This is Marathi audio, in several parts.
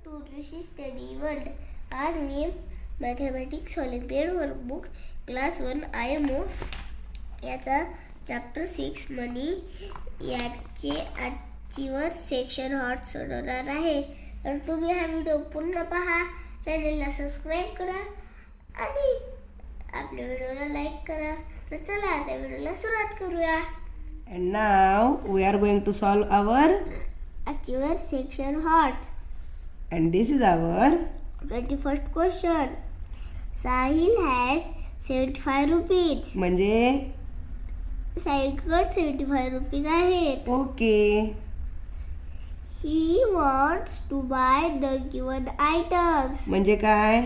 To Rishi study world. आज मी mathematics olympiad workbook class 1 IMO याचा चॅप्टर 6 मनी याचे आजचीवर सेक्शन हॉट सोडवणार आहे. तर तुम्ही हा व्हिडिओ पूर्ण पहा, चॅनलला सबस्क्राईब करा आणि आपल्या व्हिडिओला लाईक करा. तर चला आता व्हिडिओला सुरुवात करूया. And now we are going to solve our, Achiever section horse. and this is our 21st question. Sahil has 75 rupees. म्हणजे साहिलकडे 75 रुपीज आहेत. Okay. He wants to buy the given items. म्हणजे काय?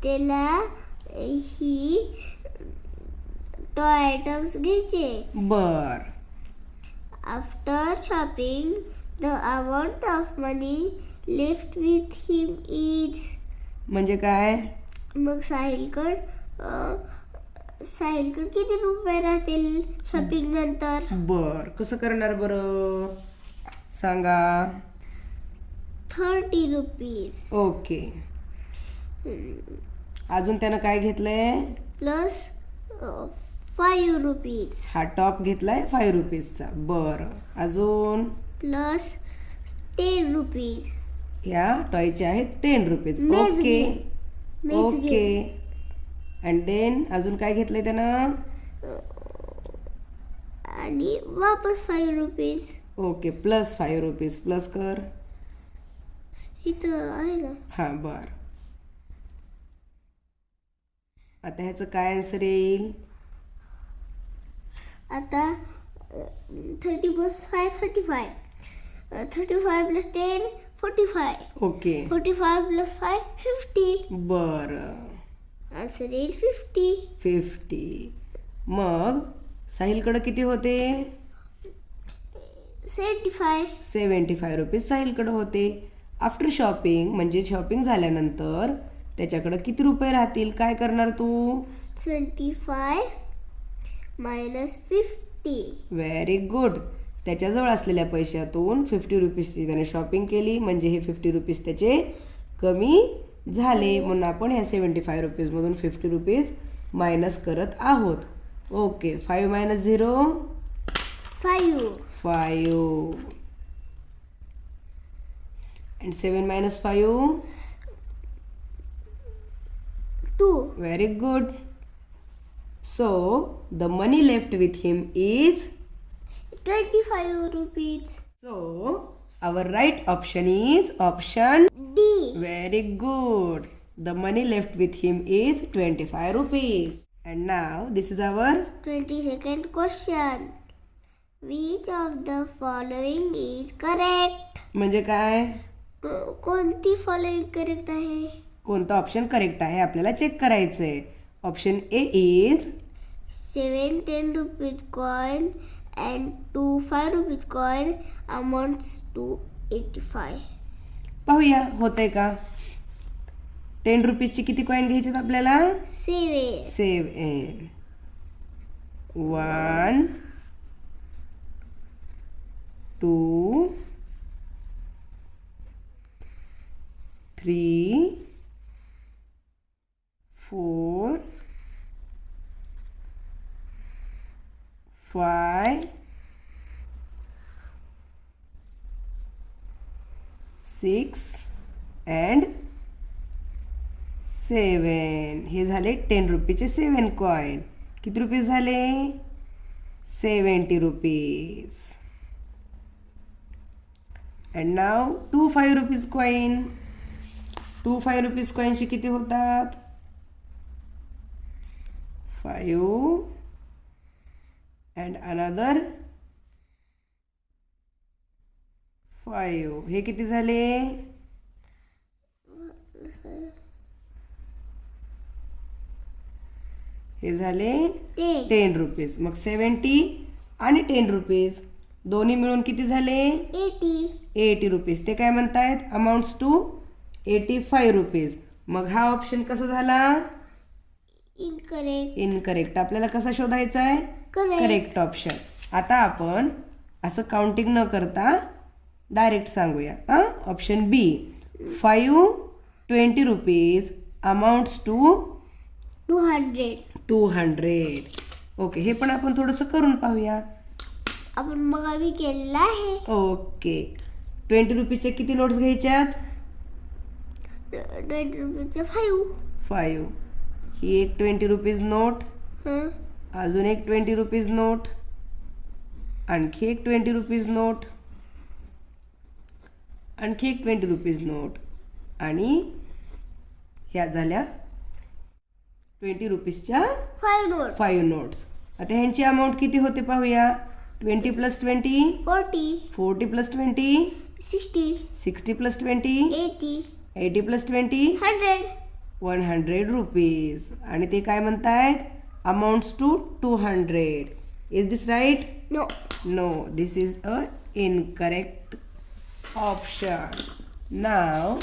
त्याला ही टॉय आयटम्स घ्यायचे. बर. After shopping, the amount of money left with him is. म्हणजे काय? मग साहिलकडे किती रुपये राहतील शॉपिंग नंतर? बर. कसं करणार बरं सांगा. 30 रुपीज ओके. अजून त्यानं काय घेतलंय? प्लस 5 रुपीज हा टॉप घेतलाय 5 रुपीजचा. बर. अजून प्लस 10 रुपीज. ह्या टॉयचे आहेत 10 रुपीज. मेज ओके मेज ओके. अँड देन अजून काय घेतलंय त्यानं? आणि वापस 5 rupees. Okay. Plus 5 rupees. Plus कर. इथं आहे ना. हां बर. आता ह्याचं काय आन्सर येईल? आता 30 प्लस 5 35. 35 प्लस 10 45. ओके. 45 प्लस 5 50. बर. आन्सर येईल 50. 50. मग साहिलकडं किती होते? 75. 75 रुपीज साहिलकडं होते. आफ्टर शॉपिंग म्हणजे शॉपिंग झाल्यानंतर त्याच्याकडं किती रुपये राहतील? काय करणार तू? 25 मायनस 50. Very good. त्याच्याजवळ असलेल्या पैशातून 50 रुपीजची त्याने शॉपिंग केली, म्हणजे हे 50 रुपीज त्याचे कमी झाले. म्हणून आपण ह्या 75 रुपीजमधून 50 रुपीज मायनस करत आहोत. Okay. 5 minus 0 5. 5. And 7 minus 5 2. Very good. So the money left with him is 25 rupees. So our right option is option D. very good. The money left with him is 25 rupees. And now this is our 22nd question. Which of the following is correct? म्हणजे काय? कोणती फॉलोइंग करेक्ट आहे? कोणता ऑप्शन करेक्ट आहे आपल्याला चेक करायचंय. Option A is 7 10 rupees coin and 2 5 rupees coin amounts to 85. पाहूया होतंय का. 10 रुपीजची किती कॉईन घ्यायचे आपल्याला? 7. 7. 1 2 3 4 5 6 and 7. हे झाले 10 रुपीचे 7 कॉईन. किती रुपीज झाले? 70 rupees. And now 2 5 rupees coin. 2 5 rupees कॉईनचे किती होतात? 5 and another 5. हे किती झाले? हे झाले 10 रुपीज. मग 70 आणि 10 रुपीज दोन्ही मिळून किती झाले? 80 रुपीज. ते काय म्हणतायत? Amounts to 85 rupees. मग हा ऑप्शन कसा झाला? इनकरेक्ट. आपल्याला कसा शोधायचा आहे? Correct option. आता आपण असं काउंटिंग न करता डायरेक्ट सांगूया हां. Option b 520 rupees amounts to 200. 200. Okay, हे पण आपण थोडंसं करून पाहूया. आपण मग आम्ही केलेलं आहे. ओके, 20 रुपीजच्या किती नोट्स घ्यायच्यात? 20 रुपयाचे 5. 5. ही एक 20 रुपीज नोट, हं. अजून एक 20 रुपीज नोट, आणखी एक 20 रुपीज नोट, आणखी एक 20 रुपीज नोट, आणि ह्या झाल्या 20 रुपीजच्या 5 नोट. 5 नोट्स. आता ह्यांची अमाऊंट किती होते पाहूया. 20 + 20 40. 40 + 20 60. 60 + 20 80. 80 + 20 100. 100 रुपीज. आणि ते काय म्हणतायत? Amounts to 200. Is this right? No. No, this is a incorrect option. Now,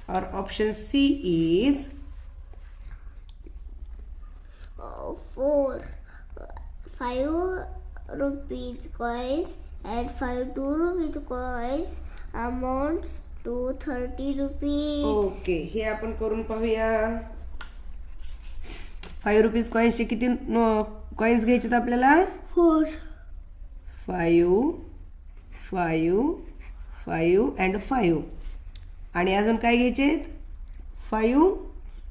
our option C is 4 5 rupees coins and 5 2 rupees coins amounts to 30 rupees. Okay, हे आपण करून पाहूया. 5 रुपीज कॉईन्सचे किती कॉईन्स घ्यायचे आपल्याला? 4. 5 5 5 अँड 5. आणि अजून काय घ्यायचेत? 5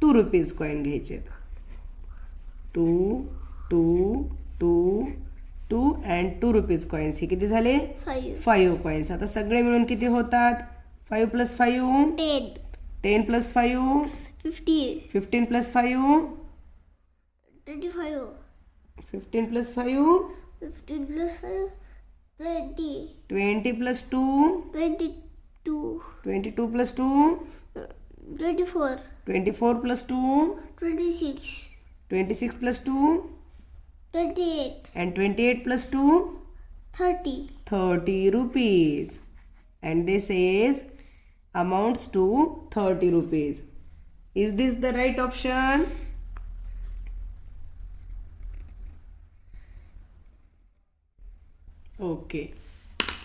2 रुपीज कॉईन घ्यायचेत. 2 2 2 2 अँड 2 रुपीज कॉईन्स. हे किती झाले? 5. 5 कॉईन्स. आता सगळे मिळून किती होतात? 5 + 5 10. 10 + 5 15. 15 + 5 25. 15 + 5 15 plus 5 20. 20 + 2 22. 22 + 2 24. 24 + 2 26. 26 + 2 28. and 28 + 2 30. 30 rupees. And this is amounts to 30 rupees. Is this the right option? Okay.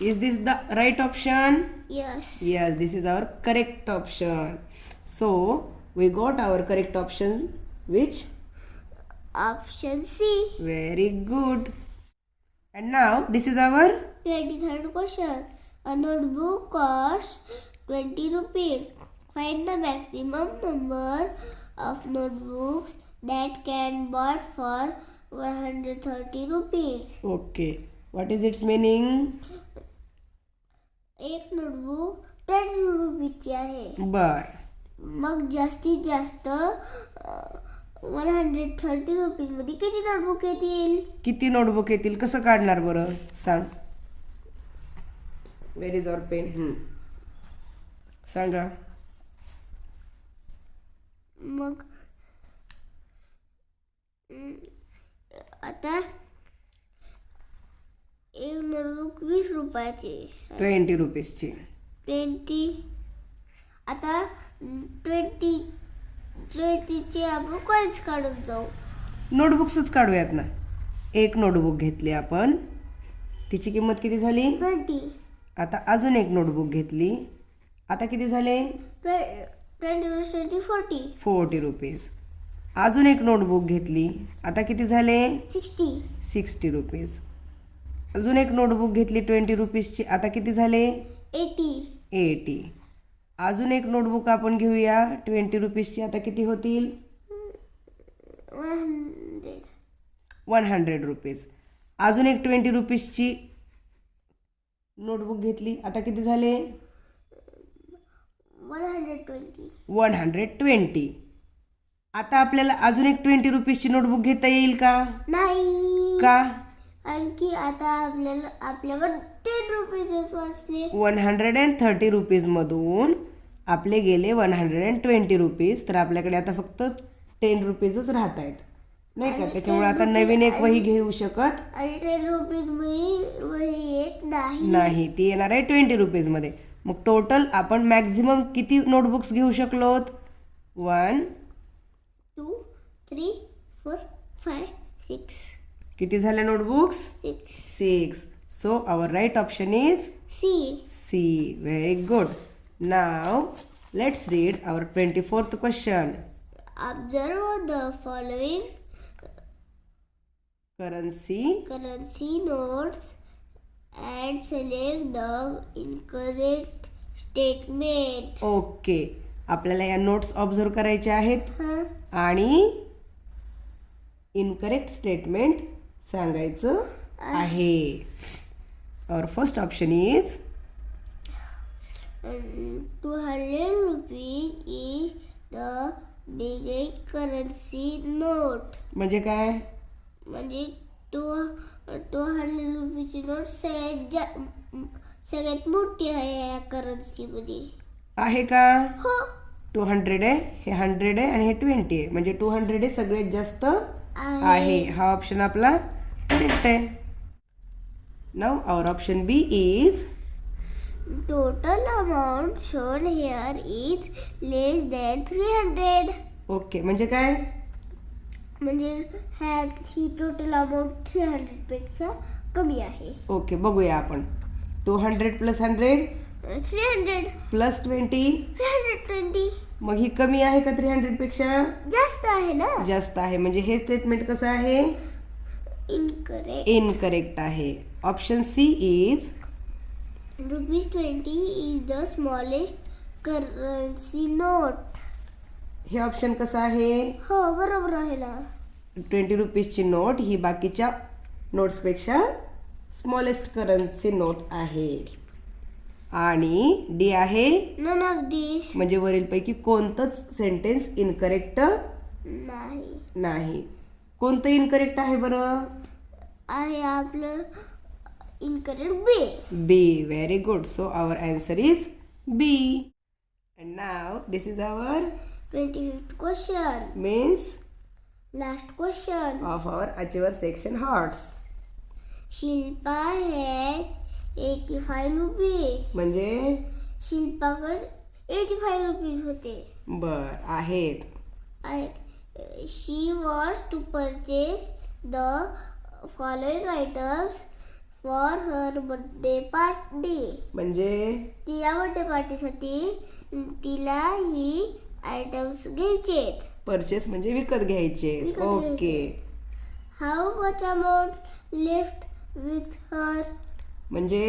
Is this the right option? Yes. Yes, this is our correct option. So we got our correct option. Which? Option C. Very good. And now this is our 23rd question. A notebook costs 20 rupees. Find the maximum number of notebooks that can bought for 130 rupees. okay. What is its meaning? एक नोटबुक 20 रुपीची आहे. बर. मग जास्तीत जास्त 130 रुपीज मध्ये किती नोटबुक येतील? किती नोटबुक येतील? कसं काढणार बरं? सांग. वेर इज अवर पेन? सांगा. मग आता एक नोटबुक 20 रुपयाची. 20 रुपीजची. 20. आता 20चे आपण कॉइन्स काढून जाऊ. नोटबुक्सच काढूयात ना. एक नोटबुक घेतली आपण, तिची किंमत किती झाली? 20. आता अजून एक नोटबुक घेतली, आता किती झाले? 20 + 20 40. 40 रुपीज. अजून एक नोटबुक घेतली, आता किती झाले? 60. 60 रुपीज. अजून एक नोटबुक घेतली 20 रुपीजची, आता किती झाले? 80. 80. अजून एक नोटबुक आपण घेऊया 20 रुपीजची, आता किती होतील? 100. 100 रुपीज. अजून एक 20 रुपीजची नोटबुक घेतली, आता किती झाले? 120. 120. आता आपल्याला अजून एक 20 रुपीजची नोटबुक घेता येईल का? नाही. का? आणखी आता आपल्याकडे 10 रुपीजच वाचले. 130 रुपीजमधून आपले गेले 120 रुपीज, तर आपल्याकडे आता फक्त 10 रुपीजच राहत आहेत नाही का? त्याच्यामुळे आता नवीन एक वही घेऊ शकत आणि 10 रुपीज वही येत नाही. ती येणार आहे 20 रुपीजमध्ये. मग टोटल आपण मॅक्झिमम किती नोटबुक्स घेऊ शकलोत? 1 2 3 4 5 6. किती झाले notebooks? 6. 6. So our right option is C. C. Very good. Now let's read our 24th question. Observe the following Currency notes and select the incorrect statement. Okay, आपल्याला या नोट्स ऑब्झर्व करायच्या आहेत Huh? आणि इनकरेक्ट स्टेटमेंट सांगायचं आहे. Our first option is 200 rupees is the biggest currency note. म्हणजे काय? म्हणजे 200 रुपयाची नोट सगळ्यात मोठी आहे या करन्सीमध्ये. आहे का? हो 200 आहे, हे 100 आहे आणि हे 20 आहे. म्हणजे 200 हे सगळ्यात जास्त आहे. हा ऑप्शन आपला करेक्ट आहे. Now our option b is total amount shown here is less than 300. ओके, म्हणजे काय? म्हणजे ही टोटल अमाऊंट 300 पेक्षा कमी आहे. ओके, बघूया आपण. 200 प्लस 100 300 प्लस 20 320 मग ही कमी आहे का 300 पेक्षा? जास्त आहे ना. जास्त आहे. म्हणजे हे स्टेटमेंट कसं आहे? इनकरेक्ट. इनकरेक्ट आहे. Option c is ₹20 is the smallest currency note. हे ऑप्शन कसं आहे? हो बरोबर आहे ना. 20 रुपीजची नोट ही बाकीच्या नोट्सपेक्षा स्मॉलेस्ट करन्सी नोट आहे. आणि डी आहे नन ऑफ दिस. म्हणजे वरीलपैकी कोणतंच सेंटेन्स इनकरेक्ट नाही नाही. कोणतं इनकरेक्ट आहे बरं? आहे आपलं incorrect b. B. Very good. So our answer is b. And now this is our 25th question. means Last question. of our achiever section hearts. Shilpa has 85 rupees. म्हणजे शिल्पाकडे 85 रुपीज होते बर आहेत. आहेत. She wants to purchase the following items for her birthday party. म्हणजे तिच्या बर्थडे पार्टीसाठी तिला ही आयटम्स घ्यायचे. परचेस म्हणजे विकत घ्यायचे. विकत okay. How much amount left with her. म्हणजे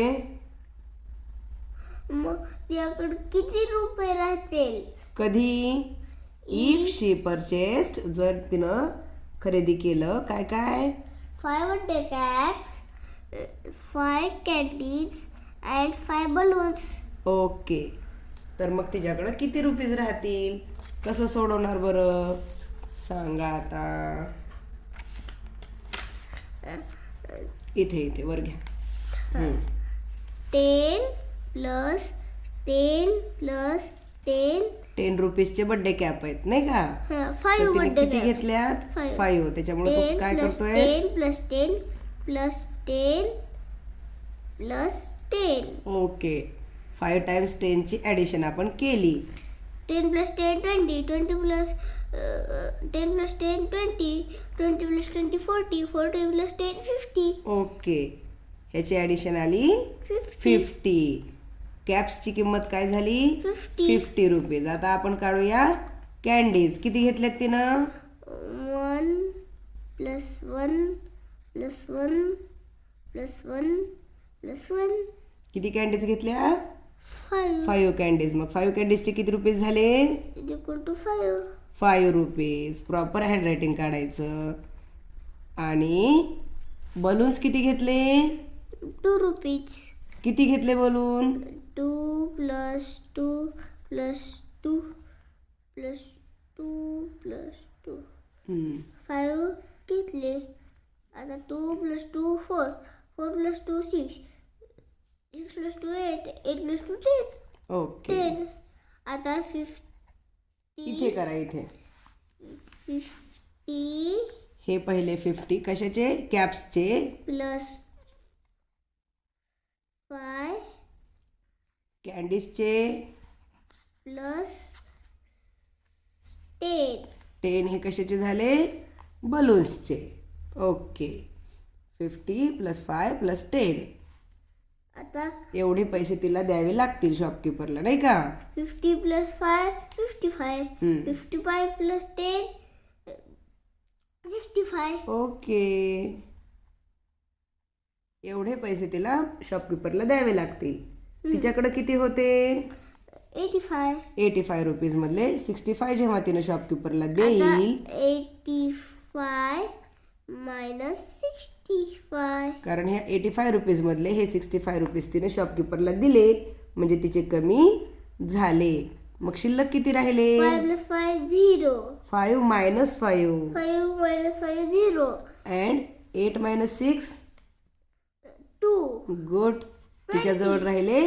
मग तिच्याकडे किती रुपये राहतील? कधी? इफ शी परचेस्ड, जर तिनं खरेदी केलं काय काय? 5 birthday caps, 5 candies and 5 balloons. Okay. तर मग तिच्याकडं किती रुपीज राहतील? कसं सोडवणार बरं? सांगा आता. इथे वर घ्या. 10 plus 10 plus 10. 10 रुपीजचे बर्थडे कॅप आहेत नाही का? 5 तर तिने birthday किती cap. घेतल्यात? Five. 5. त्याच्यामुळे तू 10 काय plus करतोय? 10 plus 10 plus 10 plus 10. Okay. 5 times 10 ची ॲडिशन आपण केली. 10 plus 10 20, 20 plus 10 plus 10 20, 20 plus 20 40, 40 plus 10 50. Okay. ह्याची ॲडिशन आली 50. कॅप्सची किंमत काय झाली? 50 रुपीज. आता आपण काढूया कॅन्डीज. किती घेतल्यात तिनं? 1 plus 1 plus 1 plus 1 plus 1. किती कॅन्डीज घेतल्या? 5 5 कॅन्डीज. मग 5 कॅन्डीजचे किती रुपीज झाले? is equal to 5. 5 rupees. Proper handwriting काढायचं. आणि बलून्स किती घेतले? 2 rupees. किती घेतले balloon? 2 plus 2 plus 2 plus 2 plus 2. 5 घेतले. आता 2 plus 2 4, 4 plus 2 6, 6 plus 2 8, 8 plus 2 10. Okay. 10. आता 50. इथे करा. इथे 50 हे पहिले 50 कशाचे? कॅप्सचे. plus 5 कॅन्डीजचे plus 10. 10 हे कशाचे झाले? बलून्सचे. ओके. 50 + 5 + 10 आता एवढे पैसे तिला द्यावे लागतील शॉपकीपरला, नाही का? 50 + 5 55. 55 + 10 65. ओके, एवढे पैसे तिला शॉपकीपरला द्यावे लागतील. तिच्याकडे किती होते? 85. 85 रुपीज मधले 65 जेव्हा तिने शॉपकीपरला देईल, 85 - 65. कारण ह्या 85 रुपीज मधले हे 65 रुपीज तिने शॉपकीपरला दिले म्हणजे तिचे कमी झाले. मग शिल्लक किती राहिले? 5 + 5 0. 5 - 5 5 - 5 0. अँड 8 - 6 2. गुड. तिच्याजवळ राहिले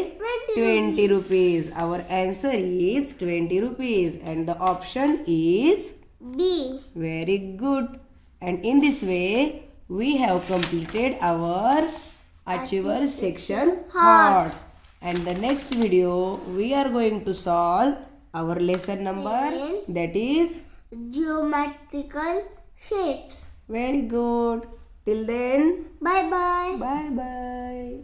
20 rupees. Our answer is 20 rupees and the option is B. very good. And in this way we have completed our achiever section HOTS. And the next video we are going to solve our lesson number, that is Geometrical shapes. very good. Till then, Bye bye. bye bye.